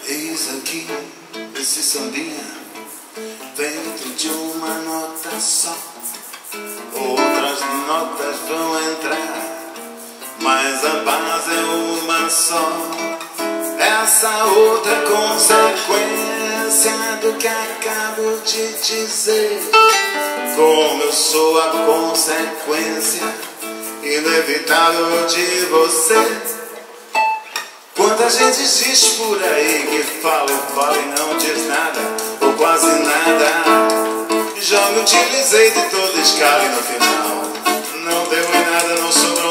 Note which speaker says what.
Speaker 1: Eis aqui esse sambinha feito de uma nota só. Outras notas vão entrar, mas a base é uma só. Essa outra consequência do que acabo de dizer. Como eu sou a consequência inevitável de você. Quanta gente diz por aí que fala e não diz nada, ou quase nada. Já me utilizei de toda escala e no final não deu em nada, não sobrou